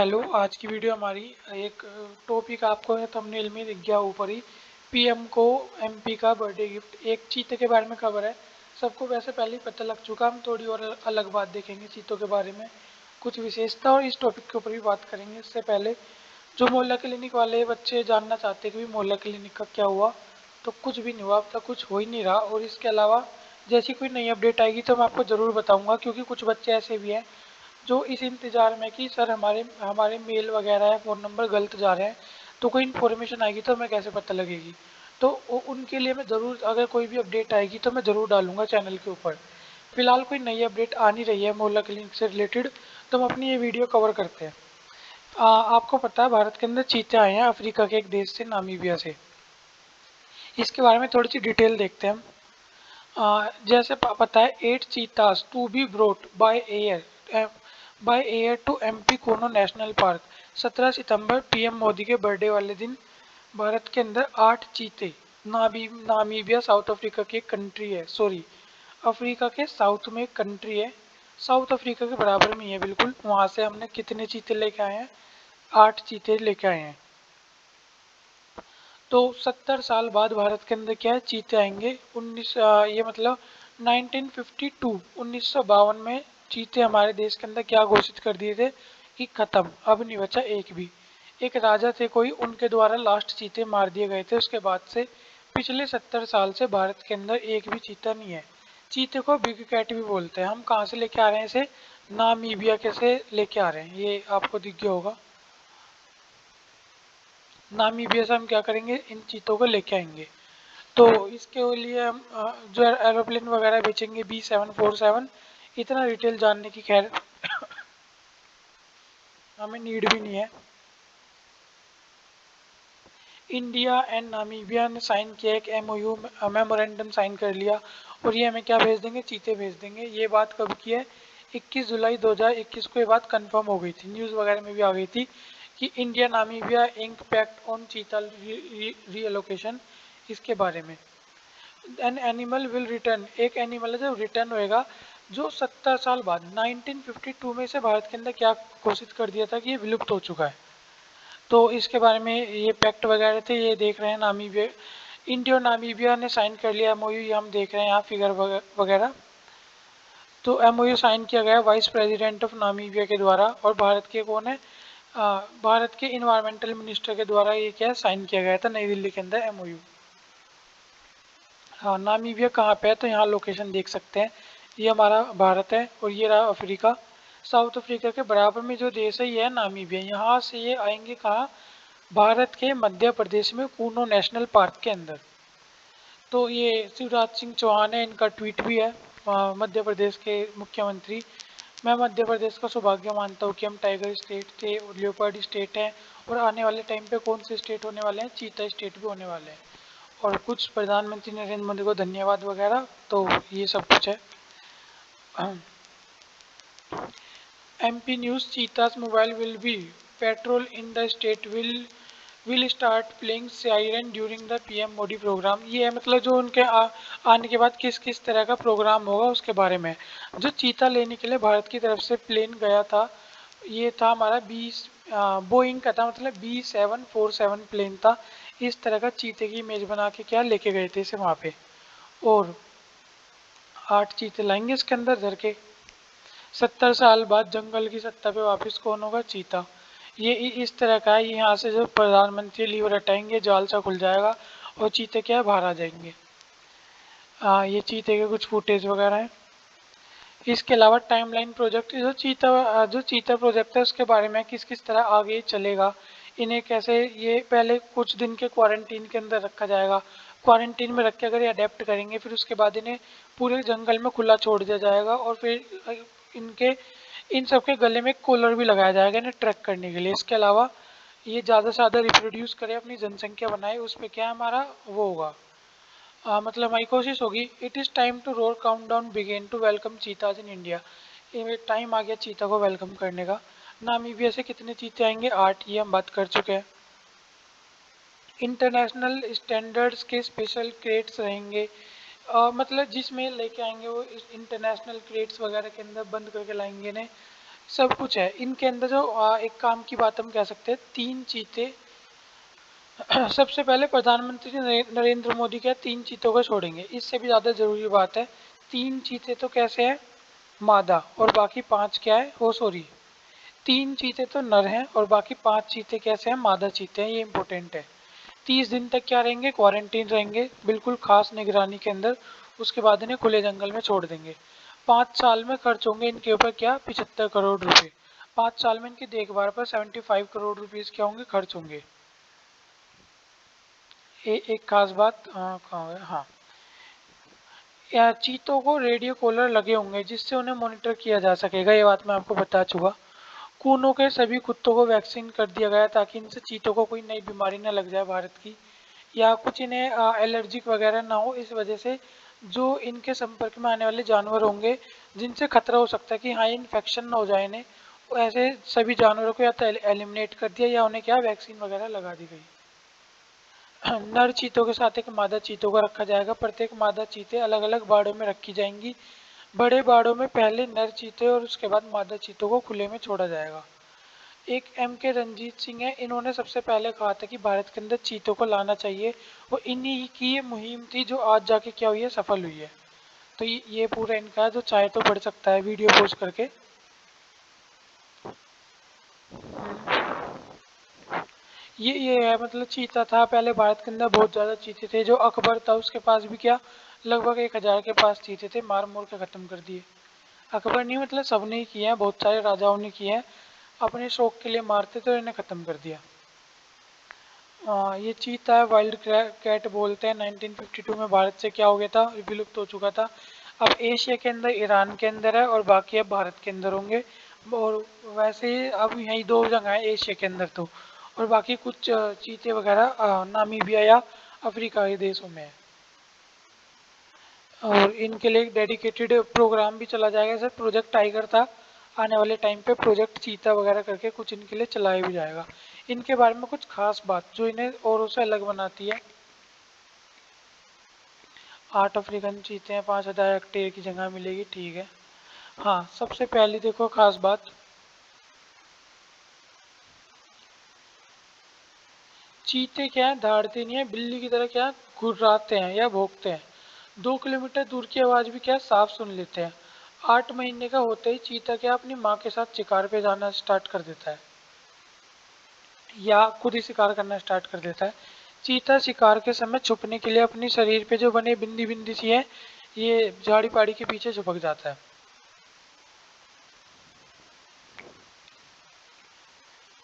Hello, आज की video हमारी एक टॉपिक आपको है थंबनेल में दिख गया ऊपर ही। पीएम को एमपी का बर्थडे गिफ्ट, एक चीते के बारे में खबर है। सबको वैसे पहले ही पता लग चुका, हम थोड़ी और अलग बात देखेंगे चीतों के बारे में, कुछ विशेषता और इस टॉपिक के ऊपर भी बात करेंगे। इससे पहले जो मोहल्ला क्लिनिक वाले बच्चे जानना चाहते हैं कि मोहल्ला क्लिनिक का क्या हुआ, तो कुछ भी नहीं हुआ, अब तक कुछ हो ही नहीं रहा। और इसके अलावा जैसी कोई नई अपडेट आएगी तो मैं आपको ज़रूर बताऊंगा, क्योंकि कुछ बच्चे ऐसे भी हैं जो इस इंतज़ार में कि सर हमारे हमारे मेल वगैरह है, फ़ोन नंबर गलत जा रहे हैं, तो कोई इन्फॉर्मेशन आएगी तो हमें कैसे पता लगेगी। तो उनके लिए मैं ज़रूर, अगर कोई भी अपडेट आएगी तो मैं ज़रूर डालूंगा चैनल के ऊपर। फिलहाल कोई नई अपडेट आ नहीं रही है मोहल्ला क्लिनिक से रिलेटेड, तो हम अपनी ये वीडियो कवर करते हैं। आपको पता है भारत के अंदर चीते आए हैं अफ्रीका के एक देश से, नामीबिया से। इसके बारे में थोड़ी सी डिटेल देखते हैं हम। जैसे पता है 8 cheetahs to be brought by air to MP Kuno national park. 17 सितंबर पीएम मोदी के बर्थडे वाले दिन भारत के अंदर 8 चीते, नामीबिया साउथ अफ्रीका की एक कंट्री है, सॉरी अफ्रीका के साउथ में एक कंट्री है, साउथ अफ्रीका के बराबर में ही है बिल्कुल। वहां से हमने कितने चीते लेके आए हैं? 8 चीते लेके आए हैं। तो 70 साल बाद भारत के अंदर क्या है, चीते आएंगे। ये मतलब 1952 1952 में चीते हमारे देश के अंदर क्या घोषित कर दिए थे कि खत्म, अब नहीं बचा एक भी। एक राजा थे कोई, उनके द्वारा लास्ट चीते मार दिए गए थे। उसके बाद से पिछले 70 साल से भारत के अंदर एक भी चीता नहीं है। चीते को बिग कैट भी बोलते हैं। हम कहाँ से लेके आ रहे हैं इसे? नामीबिया के से लेके आ रहे हैं, ये आपको दिख गया होगा। नामीबिया से हम क्या करेंगे, इन चीतों को लेके आएंगे। तो इसके लिए हम जो एरोप्लेन वगैरह बेचेंगे B747, इतना डिटेल जानने की खैर हमें नीड भी नहीं है। इंडिया एंड नामीबिया ने साइन किया, एक MOU मेमोरेंडम साइन कर लिया, और ये हमें क्या भेज देंगे? चीते भेज देंगे। ये बात कब की है? 21 जुलाई 2021 को ये बात कंफर्म हो गई थी, न्यूज़ वगैरह में भी आ गई थी कि India Namibia ink pact on cheetah relocation, इसके बारे में। एन एनिमल विल रिटर्न, एक एनिमल है जो रिटर्न होएगा, जो 70 साल बाद 1952 में से भारत के अंदर क्या घोषित कर दिया था कि ये विलुप्त हो चुका है। तो इसके बारे में ये पैक्ट वगैरह थे, ये देख रहे हैं। नामीबिया, इंडिया और नामीबिया ने साइन कर लिया MOU, ये हम देख रहे हैं यहाँ फिगर वगैरह। तो MOU साइन किया गया वाइस प्रेसिडेंट ऑफ नामीबिया के द्वारा, और भारत के कौन है? भारत के इन्वायरमेंटल मिनिस्टर के द्वारा ये क्या साइन किया गया था नई दिल्ली के अंदर MOU। हाँ, नामीबिया कहाँ पे है? तो यहाँ लोकेशन देख सकते हैं, ये हमारा भारत है और ये रहा अफ्रीका। साउथ अफ्रीका के बराबर में जो देश है ये है नामीबिया। यहाँ से ये आएंगे कहाँ? भारत के मध्य प्रदेश में कूनो नेशनल पार्क के अंदर। तो ये शिवराज सिंह चौहान है, इनका ट्वीट भी है, मध्य प्रदेश के मुख्यमंत्री। मैं मध्य प्रदेश का सौभाग्य मानता हूँ कि हम टाइगर स्टेट थे और लियोपर्ड स्टेट हैं, और आने वाले टाइम पे कौन से स्टेट होने वाले हैं? चीता स्टेट भी होने वाले हैं। और कुछ प्रधानमंत्री नरेंद्र मोदी को धन्यवाद वगैरह, तो ये सब कुछ है। MP news, cheetahs mobile will be patrol in the state will start playing siren during the PM Modi programme. ये है मतलब जो उनके आने के बाद किस किस तरह का प्रोग्राम होगा उसके बारे में। जो चीता लेने के लिए भारत की तरफ से प्लेन गया था, ये था हमारा बोइंग का था, मतलब B747 प्लेन था। इस तरह का चीते की इमेज बना के क्या लेके गए थे इसे वहाँ पे, और 8 चीते लाएंगे इसके अंदर धर के। 70 साल बाद जंगल की सत्ता पे वापस कौन होगा? चीता। ये इस तरह का है, यहाँ से जब प्रधानमंत्री लीवर हटाएंगे जाल सा खुल जाएगा और चीते क्या है, बाहर आ जाएंगे। ये चीते के कुछ फुटेज वगैरह हैं। इसके अलावा टाइमलाइन प्रोजेक्ट, जो चीता प्रोजेक्ट है उसके बारे में किस किस तरह आगे चलेगा, इन्हें कैसे, ये पहले कुछ दिन के क्वारंटीन के अंदर रखा जाएगा। क्वारंटीन में रख के अगर ये अडेप्ट करेंगे, फिर उसके बाद इन्हें पूरे जंगल में खुला छोड़ दिया जाएगा, और फिर इनके इन सब के गले में एक कूलर भी लगाया जाएगा इन्हें ट्रैक करने के लिए। इसके अलावा ये ज़्यादा से ज़्यादा रिप्रोड्यूस करे, अपनी जनसंख्या बनाए, उस पर क्या हमारा वो होगा, मतलब हमारी कोशिश होगी। It is time to roar countdown begin to welcome cheetahs in India. ये टाइम आ गया चीता को वेलकम करने का। नामीबिया से कितने चीते आएंगे? 8, ये हम बात कर चुके हैं। इंटरनेशनल स्टैंडर्ड्स के स्पेशल क्रेट्स रहेंगे, मतलब जिसमें लेके आएंगे वो इंटरनेशनल क्रेट्स वगैरह के अंदर बंद करके लाएंगे इन्हें। सब कुछ है इनके अंदर। जो एक काम की बात हम कह सकते हैं, 3 चीते सबसे पहले प्रधानमंत्री नरेंद्र मोदी क्या 3 चीतों को छोड़ेंगे, इससे भी ज़्यादा ज़रूरी बात है। 3 चीते तो कैसे हैं, मादा, और बाकी 5 क्या है, वो सॉरी 3 चीते तो नर हैं और बाकी 5 चीते कैसे हैं, मादा चीते हैं, ये इंपॉर्टेंट है। 30 दिन तक क्या रहेंगे, क्वारंटीन रहेंगे, बिल्कुल खास निगरानी के अंदर। उसके बाद इन्हें खुले जंगल में छोड़ देंगे। 5 साल में खर्च होंगे इनके ऊपर क्या, 75 करोड़ रुपए। 5 साल में इनकी देखभाल पर 75 करोड़ रुपीज क्या होंगे, खर्च होंगे। एक खास बात कहाँ है, हाँ, या चीतों को रेडियो कॉलर लगे होंगे जिससे उन्हें मॉनिटर किया जा सकेगा, ये बात मैं आपको बता चुका। कूनों के सभी कुत्तों को वैक्सीन कर दिया गया ताकि इनसे चीतों को कोई नई बीमारी न लग जाए भारत की, या कुछ इन्हें एलर्जिक वगैरह ना हो, इस वजह से जो इनके संपर्क में आने वाले जानवर होंगे जिनसे खतरा हो सकता है कि हाँ इन्फेक्शन ना हो जाए इन्हें, वो ऐसे सभी जानवरों को या तो एलिमिनेट कर दिया या उन्हें क्या वैक्सीन वगैरह लगा दी गई। नर चीतों के साथ एक मादा चीतों को रखा जाएगा। प्रत्येक मादा चीते अलग अलग बाड़ों में रखी जाएंगी। बड़े बाड़ों में पहले नर चीते और उसके बाद मादा चीतों को खुले में छोड़ा जाएगा। एक के रंजीत सिंह है, इन्होंने सबसे पहले कहा था कि भारत के अंदर चीतों को लाना चाहिए, वो इन्हीं की ये मुहिम थी जो आज जाके क्या हुई है, सफल हुई है। तो ये पूरा इनका है, जो चाहे तो पढ़ सकता है वीडियो पोस्ट करके। ये है मतलब चीता था पहले भारत के अंदर, बहुत ज्यादा चीते थे। जो अकबर था उसके पास भी क्या लगभग 1000 के पास चीते थे, मार मोर के खत्म कर दिए। अकबर नहीं मतलब सबने ही किए हैं, बहुत सारे राजाओं ने किए हैं, अपने शौक के लिए मारते तो इन्हें खत्म कर दिया। ये चीता है, वाइल्ड कैट बोलते हैं। 1952 में भारत से क्या हो गया था, विलुप्त हो चुका था। अब एशिया के अंदर ईरान के अंदर है और बाकी अब भारत के अंदर होंगे। और वैसे अब यही 2 जगह है एशिया के अंदर तो, और बाकी कुछ चीते वगैरह नामीबिया या अफ्रीका के देशों में है। और इनके लिए एक डेडिकेटेड प्रोग्राम भी चला जाएगा, जैसे प्रोजेक्ट टाइगर था, आने वाले टाइम पे प्रोजेक्ट चीता वगैरह करके कुछ इनके लिए चलाया भी जाएगा। इनके बारे में कुछ खास बात जो इन्हें औरों से अलग बनाती है। 8 अफ्रीकन चीते हैं, 5000 हेक्टेयर की जगह मिलेगी, ठीक है। हाँ, सबसे पहली देखो खास बात, चीते क्या है, दहाड़ते नहीं है, बिल्ली की तरह क्या घुर्राते हैं या भौंकते हैं। 2 किलोमीटर दूर की आवाज भी क्या साफ सुन लेते हैं। 8 महीने का होते ही चीता क्या अपनी माँ के साथ शिकार पे जाना स्टार्ट कर देता है, या खुद ही शिकार करना स्टार्ट कर देता है। चीता शिकार के समय छुपने के लिए अपनी शरीर पे जो बने बिंदी बिंदी सी है, ये झाड़ी पाड़ी के पीछे छुपक जाता है।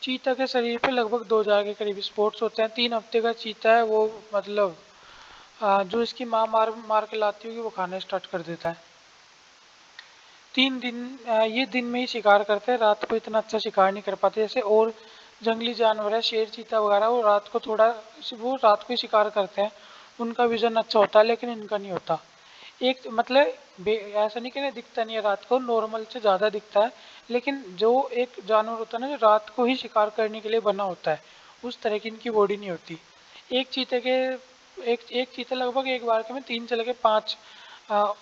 चीता के शरीर पे लगभग 2000 के करीब स्पॉट्स होते हैं। 3 हफ्ते का चीता है वो, मतलब जो इसकी माँ मार मार के लाती होगी वो खाना स्टार्ट कर देता है। 3 दिन ये दिन में ही शिकार करते हैं, रात को इतना अच्छा शिकार नहीं कर पाते जैसे और जंगली जानवर है, शेर चीता वगैरह, वो रात को थोड़ा, वो रात को ही शिकार करते हैं, उनका विजन अच्छा होता है, लेकिन इनका नहीं होता। एक मतलब ऐसा नहीं कि ना दिखता नहीं है, रात को नॉर्मल से ज़्यादा दिखता है, लेकिन जो एक जानवर होता है ना जो रात को ही शिकार करने के लिए बना होता है, उस तरह की इनकी बॉडी नहीं होती। एक चीते के एक एक चीता लगभग एक बार के में 3 से लेकर 5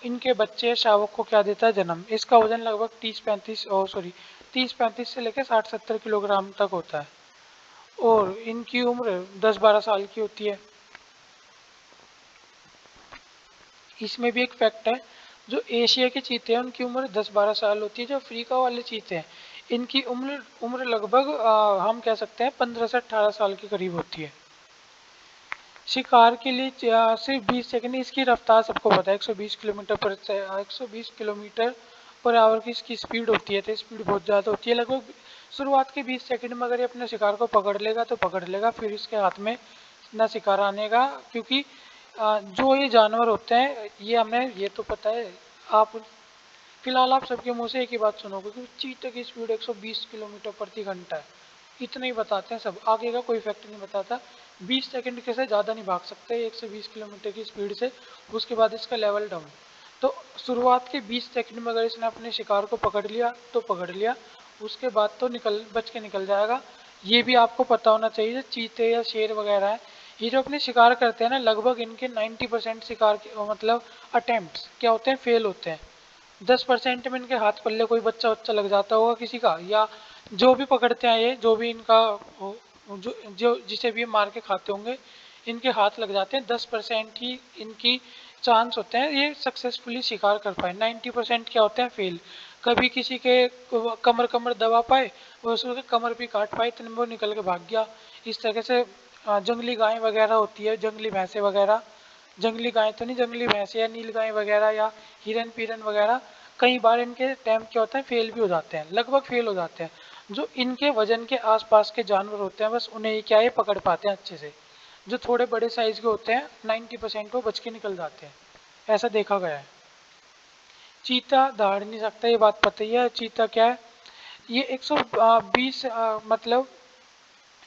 इनके बच्चे शावक को क्या देता है, जन्म। इसका वजन लगभग 30-35 से लेकर 60-70 किलोग्राम तक होता है, और इनकी उम्र 10-12 साल की होती है। इसमें भी एक फैक्ट है, जो एशिया के चीते हैं उनकी उम्र 10-12 साल होती है। जो अफ्रीका वाले चीते हैं इनकी उम्र उम्र लगभग हम कह सकते हैं 15 से 18 साल के करीब होती है। शिकार के लिए सिर्फ 20 सेकंड, इसकी रफ्तार सबको पता है 120 किलोमीटर पर 120 किलोमीटर पर आवर की इसकी स्पीड होती है, तो स्पीड बहुत ज़्यादा होती है। लगभग शुरुआत के 20 सेकंड में अगर ये अपने शिकार को पकड़ लेगा तो पकड़ लेगा, फिर इसके हाथ में ना शिकार आने का, क्योंकि जो ये जानवर होते हैं ये हमें ये तो पता है। आप फिलहाल आप सबके मुंह से एक ही बात सुनोगे कि चीते की स्पीड 120 किलोमीटर प्रति घंटा है, इतना ही बताते हैं सब, आगे का कोई फैक्ट नहीं बताता। 20 सेकंड के से ज़्यादा नहीं भाग सकते 120 किलोमीटर की स्पीड से, उसके बाद इसका लेवल डाउन। तो शुरुआत के 20 सेकंड में अगर इसने अपने शिकार को पकड़ लिया तो पकड़ लिया, उसके बाद तो निकल बच के निकल जाएगा। ये भी आपको पता होना चाहिए, चीते या शेर वगैरह है, ये जो अपने शिकार करते हैं ना, लगभग इनके 90% शिकार के मतलब अटेम्प्ट क्या होते हैं, फेल होते हैं। 10% में इनके हाथ पल्ले कोई बच्चा बच्चा लग जाता होगा किसी का, या जो भी पकड़ते हैं ये, जो भी इनका जो जो जिसे भी मार के खाते होंगे, इनके हाथ लग जाते हैं। 10% ही इनकी चांस होते हैं ये सक्सेसफुली शिकार कर पाए। 90% क्या होते हैं फेल। कभी किसी के कमर कमर दबा पाए, वो उसके कमर भी काट पाए, इतने में वो निकल के भाग गया। इस तरह से जंगली गाय वगैरह होती है, जंगली भैंसे वगैरह, जंगली गाय तो नहीं, जंगली भैंसे या नील गाय वगैरह या हिरन पीरन वगैरह, कई बार इनके टाइम क्या होता है फेल भी हो जाते हैं, लगभग फेल हो जाते हैं। जो इनके वजन के आसपास के जानवर होते हैं बस उन्हें ही क्या ये पकड़ पाते हैं अच्छे से। जो थोड़े बड़े साइज के होते हैं 90% वो बच के निकल जाते हैं, ऐसा देखा गया है। चीता दहाड़ नहीं सकता, ये बात पता ही है। चीता क्या है, ये 120 मतलब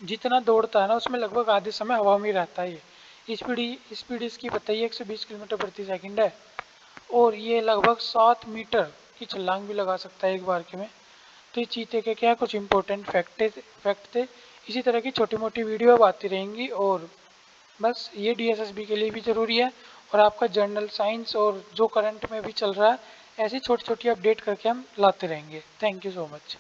जितना दौड़ता है ना उसमें लगभग आधे समय हवा में ही रहता है ये। स्पीड इसकी बताइए 120 किलोमीटर प्रति सेकंड है। और ये लगभग 7 मीटर की छलांग भी लगा सकता है एक बार के में। तो ये चीते के क्या कुछ इंपॉर्टेंट फैक्ट थे। इसी तरह की छोटी मोटी वीडियो अब आती रहेंगी, और बस ये डीएसएसबी के लिए भी ज़रूरी है, और आपका जनरल साइंस और जो करंट में भी चल रहा है, ऐसी छोटी छोटी अपडेट करके हम लाते रहेंगे। Thank you so much.